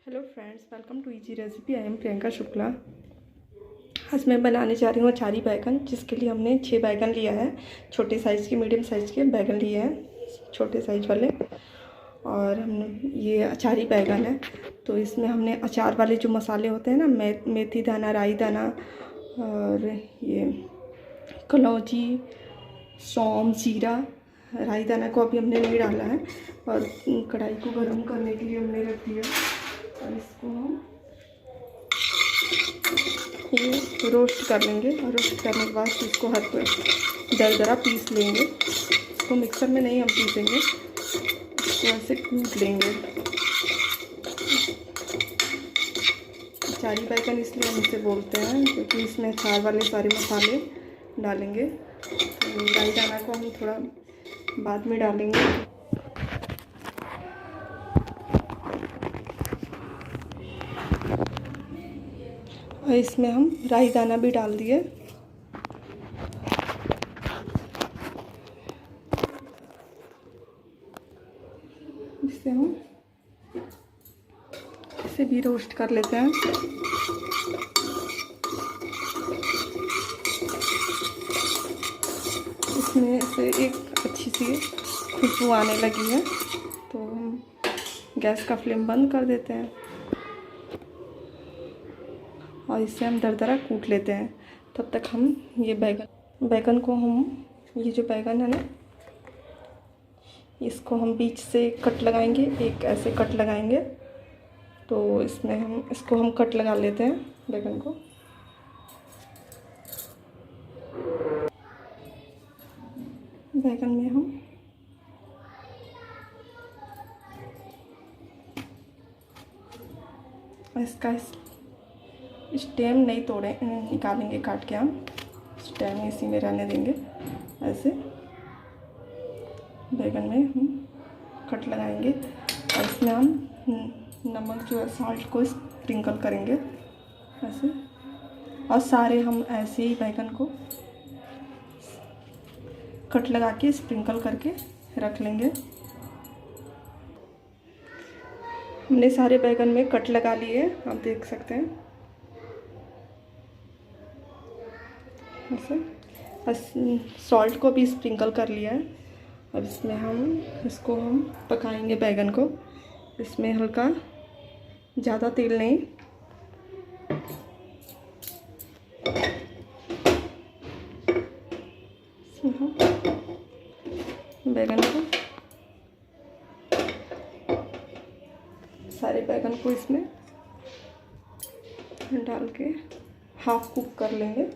Hello friends, welcome to easy recipe. I am Priyanka Shukla. आज मैं बनाने जा रही हूँ अचारी बैगन, जिसके लिए हमने 6 बैगन लिया है। छोटे साइज़ के, मीडियम साइज़ के बैगन लिए हैं, छोटे साइज़ वाले। और हमने ये अचारी बैगन है, तो इसमें हमने अचार वाले जो मसाले होते हैं ना, मेथी दाना, राई दाना और ये कलौंजी, सौंफ, जीरा। राई दाना को अभी हमने नहीं डाला है। और कढ़ाई को गर्म करने के लिए हमने रख दिया। और इसको हम ये रोस्ट कर लेंगे, और रोस्ट करने के बाद इसको हाथ पर दरदरा पीस लेंगे। इसको मिक्सर में नहीं हम पीसेंगे, इसको ऐसे कूट लेंगे। अचारी बैगन इसलिए हम इसे बोलते हैं क्योंकि इसमें अचार वाले सारे मसाले डालेंगे। तो राई दाना को हम थोड़ा बाद में डालेंगे। और इसमें हम राई दाना भी डाल दिए। इससे हम इसे भी रोस्ट कर लेते हैं। इसमें से एक अच्छी सी खुशबू आने लगी है, तो हम गैस का फ्लेम बंद कर देते हैं और इससे हम दरदरा कूट लेते हैं। तब तक हम ये बैगन को हम ये जो बैगन है ना, इसको हम बीच से कट लगाएंगे, एक ऐसे कट लगाएंगे। तो इसमें हम इसको हम कट लगा लेते हैं बैगन को। बैगन में हम इसका स्टेम नहीं तोड़े, निकालेंगे काट के। हम स्टेम इसी में रहने देंगे। ऐसे बैगन में हम कट लगाएंगे और इसमें हम नमक जो है, साल्ट को स्प्रिंकल करेंगे ऐसे। और सारे हम ऐसे ही बैगन को कट लगा के स्प्रिंकल करके रख लेंगे। हमने सारे बैगन में कट लगा लिए, आप देख सकते हैं ऐसे। सॉल्ट को भी स्प्रिंकल कर लिया है। अब इसमें इसको हम पकाएंगे बैगन को। इसमें हल्का, ज़्यादा तेल नहीं, इसमें हम बैगन को, सारे बैगन को इसमें डाल के हाफ कुक कर लेंगे।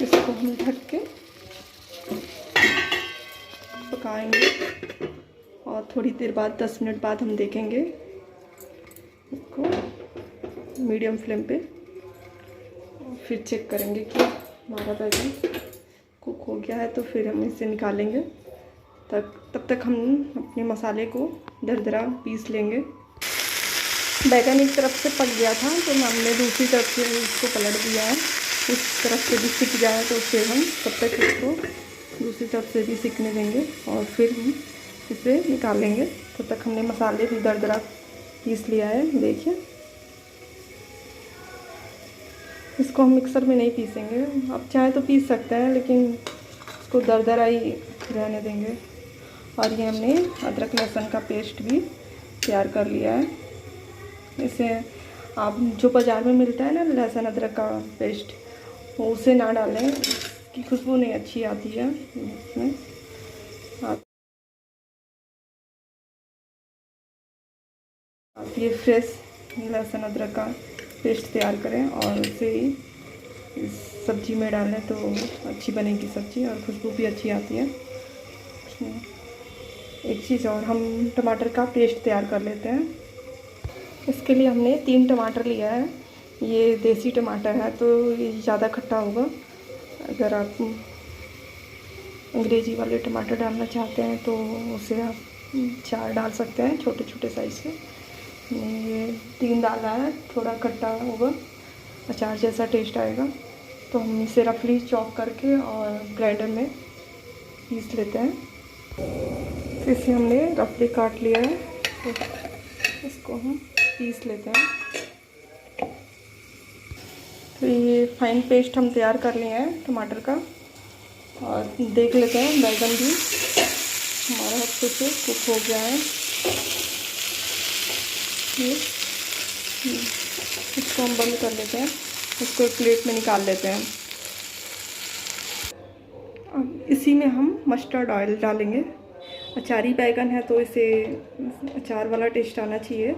इसको हम ढक के पकाएंगे और थोड़ी देर बाद, 10 मिनट बाद हम देखेंगे इसको मीडियम फ्लेम पे। फिर चेक करेंगे कि हमारा बैगन कुक हो गया है, तो फिर हम इसे निकालेंगे। तब तक हम अपने मसाले को दरदरा पीस लेंगे। बैगन एक तरफ से पक गया था, तो हमने दूसरी तरफ से इसको पलट दिया है। उस तरफ से भी सिक जाए तो फिर हम तब तक इसको दूसरी तरफ से भी सिकने देंगे और फिर हम इसे निकालेंगे। तब तक हमने मसाले भी दरदरा पीस लिया है, देखिए। इसको हम मिक्सर में नहीं पीसेंगे, आप चाहे तो पीस सकते हैं, लेकिन इसको दरदरा ही रहने देंगे। और ये हमने अदरक लहसुन का पेस्ट भी तैयार कर लिया है। इसे आप जो बाज़ार में मिलता है ना, लहसुन अदरक का पेस्ट, वो उसे ना डालें, इसकी खुशबू नहीं अच्छी आती है। इसमें आप ये फ्रेश लहसुन अदरक का पेस्ट तैयार करें और उसे ही इस सब्ज़ी में डालें, तो अच्छी बनेगी सब्ज़ी और खुशबू भी अच्छी आती है। एक चीज़ और, हम टमाटर का पेस्ट तैयार कर लेते हैं। इसके लिए हमने 3 टमाटर लिया है। ये देसी टमाटर है, तो ये ज़्यादा खट्टा होगा, अगर आप अंग्रेजी वाले टमाटर डालना चाहते हैं तो उसे आप 4 डाल सकते हैं, छोटे छोटे साइज़ के। ये 3 डाला है, थोड़ा खट्टा होगा, अचार जैसा टेस्ट आएगा। तो हम इसे रफली चॉप करके और ग्राइंडर में पीस लेते हैं। तो इसे हमने रफली काट लिया है, तो इसको हम पीस लेते हैं। तो ये फाइन पेस्ट हम तैयार कर लिए हैं टमाटर का। और देख लेते हैं बैगन भी हमारा अच्छे से कुक हो गया है। ये इसको हम बंद कर लेते हैं, इसको एक प्लेट में निकाल लेते हैं। अब इसी में हम मस्टर्ड ऑयल डालेंगे। अचारी बैगन है तो इसे अचार वाला टेस्ट आना चाहिए,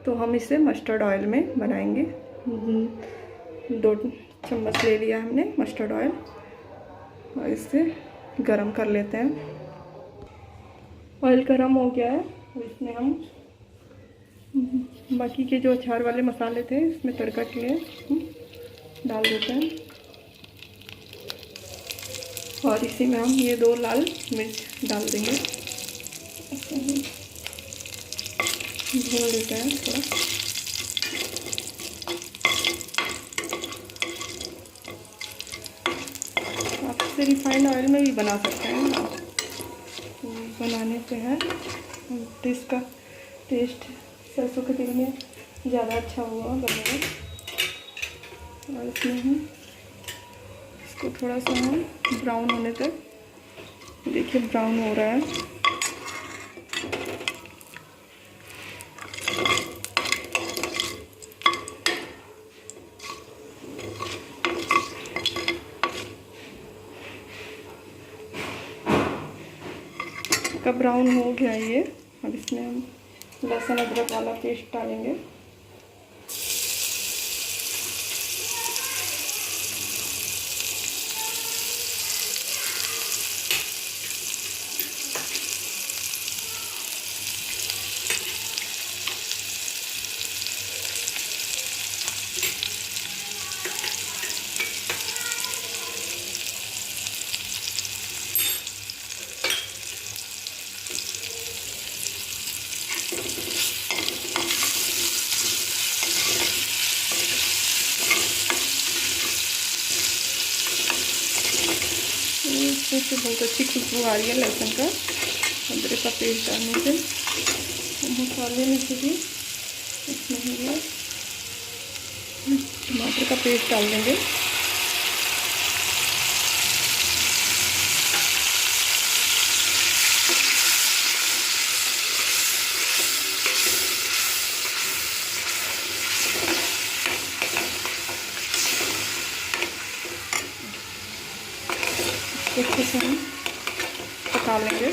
तो हम इसे मस्टर्ड ऑयल में बनाएंगे। 2 चम्मच ले लिया हमने मस्टर्ड ऑयल और इसे गरम कर लेते हैं। ऑयल गरम हो गया है, तो इसमें हम बाकी के जो अचार वाले मसाले थे इसमें तड़का के लिए डाल देते हैं। और इसी में हम ये 2 लाल मिर्च डाल देंगे। भून लेते हैं थोड़ा। आप इसे रिफाइंड ऑयल में भी बना सकते हैं, तो बनाने पे है तो इसका टेस्ट सरसों के तेल में ज़्यादा अच्छा हुआ बनेगा। और इसमें हम इसको थोड़ा सा हम ब्राउन होने तक, देखिए ब्राउन हो रहा है। का ब्राउन हो गया ये। अब इसमें हम लहसुन अदरक वाला पेस्ट डालेंगे। इसमें से बहुत अच्छी खुशबू आ रही है लहसुन का, अदरक का पेस्ट डालने से। मसाले में से भी इसमें ही ये टमाटर का पेस्ट डाल देंगे। अच्छे से हम पका लेंगे।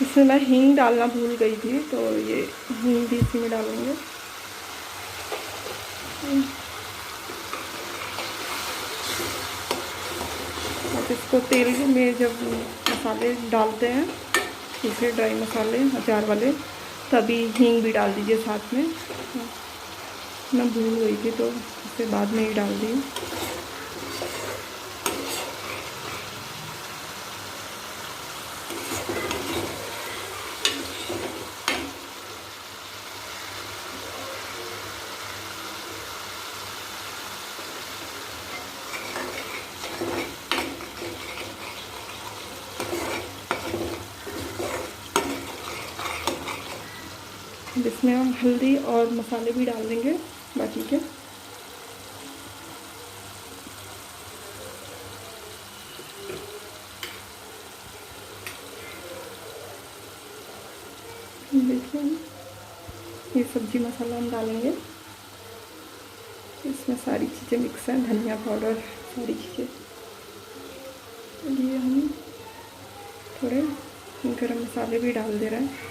इसमें मैं हींग डालना भूल गई थी, तो ये हींग भी इसी में डालेंगे। अब इसको तेल में जब मसाले डालते हैं, दूसरे ड्राई मसाले अचार वाले, तभी हींग भी डाल दीजिए साथ में। मैं भूल गई थी तो इसे बाद में ही डाल दी। इसमें हम हल्दी और मसाले भी डाल देंगे बाकी के। देखिए ये सब्जी मसाला हम डालेंगे, इसमें सारी चीज़ें मिक्स हैं, धनिया पाउडर सारी चीज़ें। ये हम थोड़े गरम मसाले भी डाल दे रहे हैं।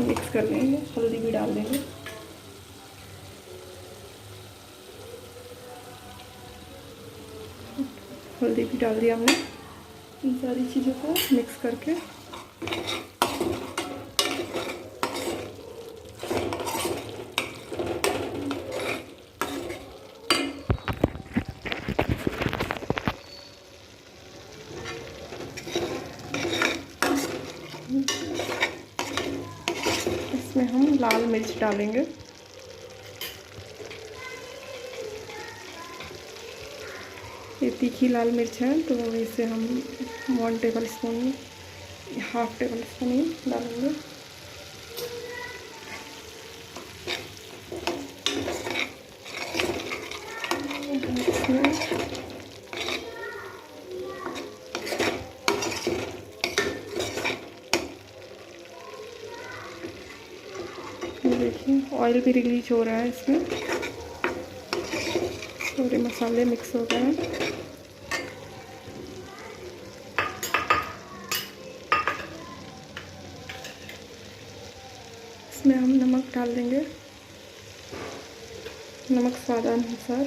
मिक्स कर लेंगे, हल्दी भी डाल देंगे। हल्दी भी डाल दिया हमने। इन सारी चीज़ों को मिक्स करके इसमें हम लाल मिर्च डालेंगे। ये तीखी लाल मिर्च है तो इसे हम 1 tablespoon, half tablespoon ही डालेंगे। देखिए ऑयल भी रिलीज हो रहा है इसमें, सारे मसाले मिक्स हो गए हैं। इसमें हम नमक डाल देंगे, नमक स्वादानुसार।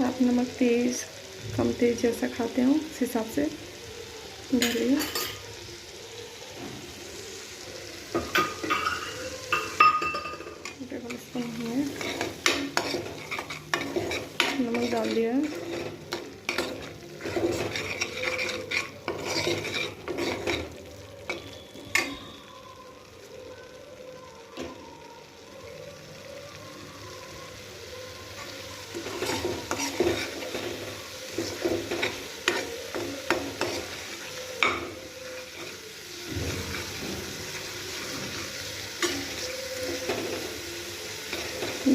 आप नमक तेज़ कम तेज़ जैसा खाते हो उस हिसाब से डालिए। टेबल स्पून हमने नमक डाल दिया है।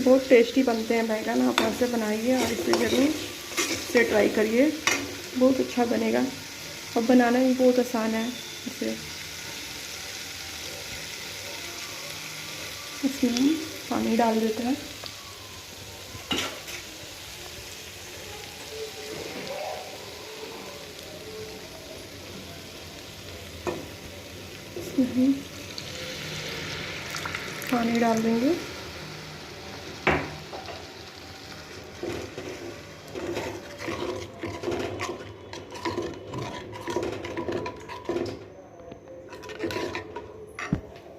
बहुत टेस्टी बनते हैं बैंगन, आप ऐसे बनाइए और इसे ज़रूर से ट्राई करिए, बहुत अच्छा बनेगा और बनाना भी बहुत आसान है। इसे इसमें हम पानी डाल देते हैं। इसमें हम पानी डाल देंगे।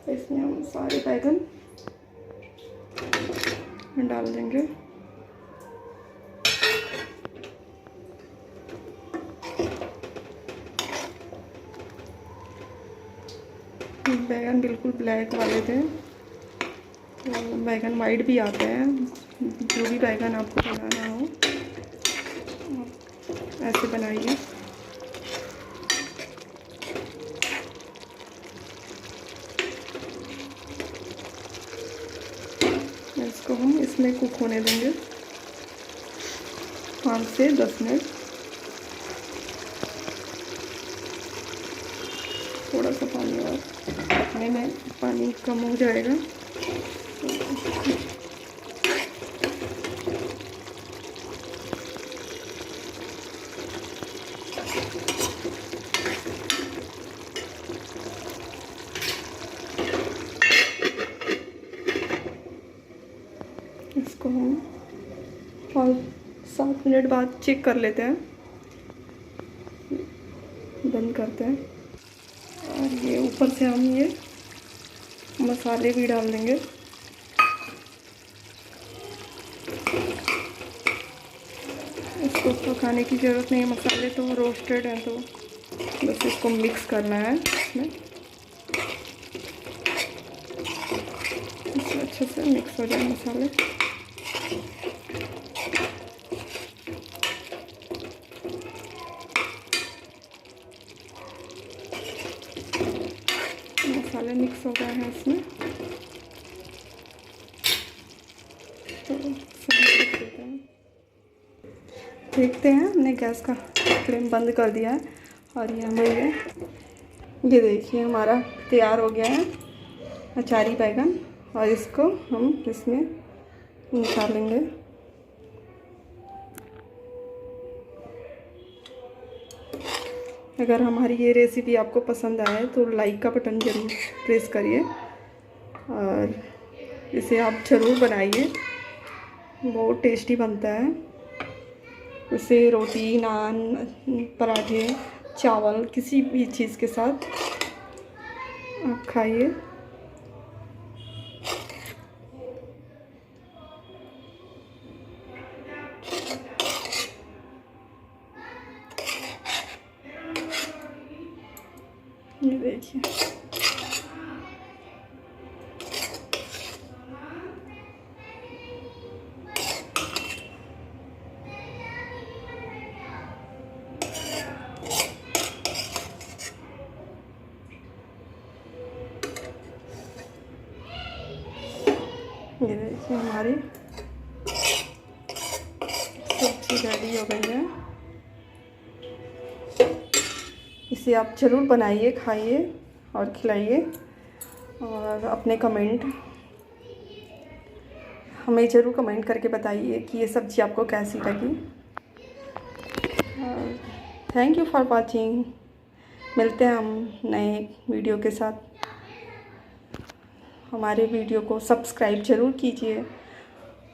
इसमें हम सारे बैगन डाल देंगे। बैगन बिल्कुल ब्लैक वाले थे, तो बैगन वाइट भी आते हैं। जो भी बैगन आपको बनाना हो ऐसे बनाइए। इसको हम इसमें कुक होने देंगे 5 से 10 मिनट। थोड़ा सा पानी और पकने में पानी कम हो जाएगा। इसको हम 7 मिनट बाद चेक कर लेते हैं, बंद करते हैं। और ये ऊपर से हम ये मसाले भी डाल देंगे। इसको पकाने की ज़रूरत नहीं है, मसाले तो रोस्टेड हैं, तो बस इसको मिक्स करना है इसमें। इसमें अच्छे से मिक्स हो जाए मसाले। मसाले मिक्स हो गए हैं इसमें, तो देखते हैं। हमने गैस का फ्लेम बंद कर दिया है और ये हमारे ये देखिए हमारा तैयार हो गया है अचारी बैगन, और इसको हम इसमें निकालेंगे। अगर हमारी ये रेसिपी आपको पसंद आए तो लाइक का बटन ज़रूर प्रेस करिए और इसे आप ज़रूर बनाइए, बहुत टेस्टी बनता है। उसे रोटी, नान, पराठे, चावल, किसी भी चीज़ के साथ आप खाइए। ये देखिए, ये देखिए हमारी सब्जी रेडी हो गई है। इसे आप ज़रूर बनाइए, खाइए और खिलाइए, और अपने कमेंट हमें ज़रूर कमेंट करके बताइए कि ये सब्ज़ी आपको कैसी लगी। Thank you for watching. मिलते हैं हम नए वीडियो के साथ। हमारे वीडियो को सब्सक्राइब ज़रूर कीजिए।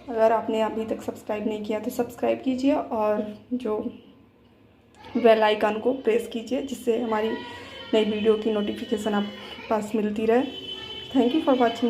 अगर आपने अभी तक सब्सक्राइब नहीं किया तो सब्सक्राइब कीजिए, और जो बेल आइकन को प्रेस कीजिए, जिससे हमारी नई वीडियो की नोटिफिकेशन आपके पास मिलती रहे। Thank you for watching.